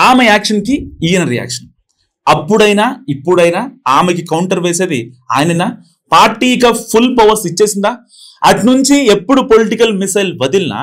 ఆమె యాక్షన్కి ఈయన రియాక్షన్. అప్పుడైనా ఇప్పుడైనా ఆమెకి కౌంటర్ వేసేది ఆయననా? పార్టీగా ఫుల్ పవర్స్ ఇచ్చేసిందా? అట్నుంచి ఎప్పుడు పొలిటికల్ మిసైల్ వదిలినా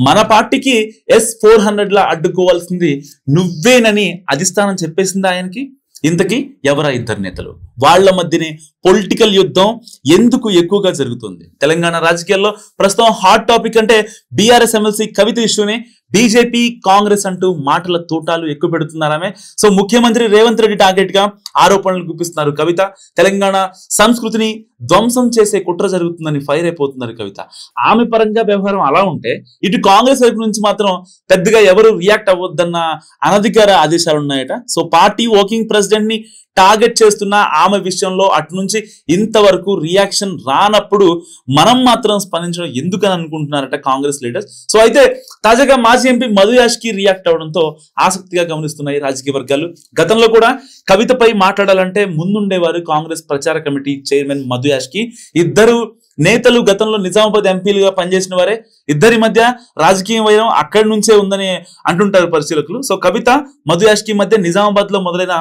మన పార్టీకి S-400 లా అడ్డుకోవాల్సింది నువ్వేనని అధిష్టానం చెప్పేసిందా ఆయనకి? ఇంతకీ ఎవరా ఇద్దరు నేతలు? వాళ్ల మధ్యనే పొలిటికల్ యుద్ధం ఎందుకు ఎక్కువగా జరుగుతుంది? తెలంగాణ రాజకీయాల్లో ప్రస్తుతం హాట్ టాపిక్ అంటే బీఆర్ఎస్ ఎమ్మెల్సీ కవిత ఇష్యూనే. బీజేపీ కాంగ్రెస్ అంటూ మాటల తూటాలు ఎక్కువ పెడుతున్నారామే. సో ముఖ్యమంత్రి రేవంత్ రెడ్డి టార్గెట్ గా ఆరోపణలు గుప్పిస్తున్నారు కవిత. తెలంగాణ సంస్కృతిని ధ్వంసం చేసే కుట్ర జరుగుతుందని ఫైర్ అయిపోతున్నారు కవిత. ఆమె పరంగా వ్యవహారం అలా ఉంటే ఇటు కాంగ్రెస్ వైపు నుంచి మాత్రం పెద్దగా ఎవరు రియాక్ట్ అవ్వద్దన్న అనధికార ఆదేశాలు ఉన్నాయట. సో పార్టీ వర్కింగ్ ప్రెసిడెంట్ ని టార్గెట్ చేస్తున్న ఆమె విషయంలో అటు నుంచి ఇంతవరకు రియాక్షన్ రానప్పుడు మనం మాత్రం స్పందించడం ఎందుకని అనుకుంటున్నారట కాంగ్రెస్ లీడర్స్. సో అయితే తాజాగా మాజీ ఎంపీ మధు యాష్కి రియాక్ట్ అవడంతో ఆసక్తిగా గమనిస్తున్నాయి రాజకీయ వర్గాలు. గతంలో కూడా కవితపై మాట్లాడాలంటే ముందుండేవారు కాంగ్రెస్ ప్రచార కమిటీ చైర్మన్ మధు యాష్కి. ఇద్దరు నేతలు గతంలో నిజామాబాద్ ఎంపీలుగా పనిచేసిన వారే. ఇద్దరి మధ్య రాజకీయ వైరం అక్కడి నుంచే ఉందని అంటుంటారు పరిశీలకులు. సో కవిత మధు యాష్కి మధ్య నిజామాబాద్ లో మొదలైన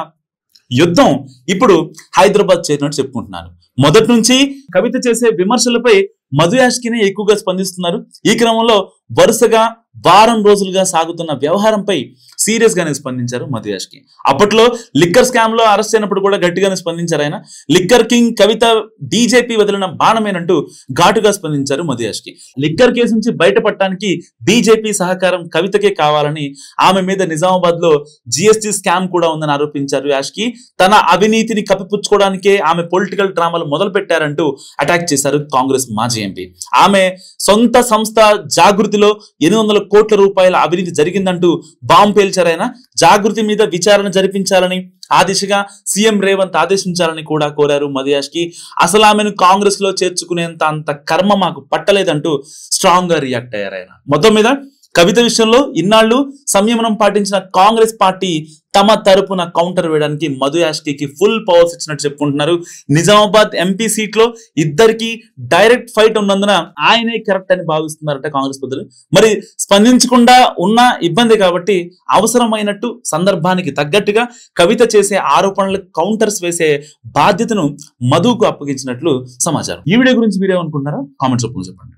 యుద్ధం ఇప్పుడు హైదరాబాద్ చేరినట్టు చెప్పుకుంటున్నారు. మొదటి నుంచి కవిత చేసే విమర్శలపై మధు యాష్కినే ఎక్కువగా స్పందిస్తున్నారు. ఈ క్రమంలో వరుసగా వారం రోజులుగా సాగుతున్న వ్యవహారంపై సీరియస్ గానే స్పందించారు మధు యాష్కి. అప్పట్లో లిక్కర్ స్కామ్ లో అరెస్ట్ అయినప్పుడు కూడా గట్టిగానే స్పందించారు ఆయన. లిక్కర్ కింగ్ కవిత బీజేపీ వదిలిన బాణమేనంటూ ఘాటుగా స్పందించారు మధు యాష్కి. లిక్కర్ కేసు నుంచి బయటపడటానికి బీజేపీ సహకారం కవితకే కావాలని, ఆమె మీద నిజామాబాద్ లో జిఎస్టీ స్కామ్ కూడా ఉందని ఆరోపించారు యాష్కి. తన అవినీతిని కప్పిపుచ్చుకోవడానికే ఆమె పొలిటికల్ డ్రామాలు మొదలు పెట్టారంటూ అటాక్ చేశారు కాంగ్రెస్ మాజీ ఎంపీ. ఆమె సొంత సంస్థ జాగృతిలో 800 కోట్ల రూపాయల అవినీతి జరిగిందంటూ బాంబు పేల్చారైనా. జాగృతి మీద విచారణ జరిపించాలని, ఆ దిశగా సీఎం రేవంత్ ఆదేశించాలని కూడా కోరారు మధు యాష్కి. అసలు ఆమెను కాంగ్రెస్ లో చేర్చుకునేంత అంత కర్మ మాకు పట్టలేదంటూ స్ట్రాంగ్ గా రియాక్ట్ అయ్యారు ఆయన. మొత్తం మీద కవిత విషయంలో ఇన్నాళ్లు సంయమనం పాటించిన కాంగ్రెస్ పార్టీ తమ తరపున కౌంటర్ వేయడానికి మధు యాష్కి ఫుల్ పవర్స్ ఇచ్చినట్టు చెప్పుకుంటున్నారు. నిజామాబాద్ ఎంపీ సీట్ లో ఇద్దరికి డైరెక్ట్ ఫైట్ ఉన్నందున ఆయనే కరెక్ట్ అని భావిస్తున్నారట కాంగ్రెస్ పెద్దలు. మరి స్పందించకుండా ఉన్న ఇబ్బంది కాబట్టి అవసరమైనట్టు సందర్భానికి తగ్గట్టుగా కవిత చేసే ఆరోపణలకు కౌంటర్స్ వేసే బాధ్యతను మధుకు అప్పగించినట్లు సమాచారం. ఈ వీడియో గురించి మీరేమనుకుంటున్నారో కామెంట్స్ రూపంలో చెప్పండి.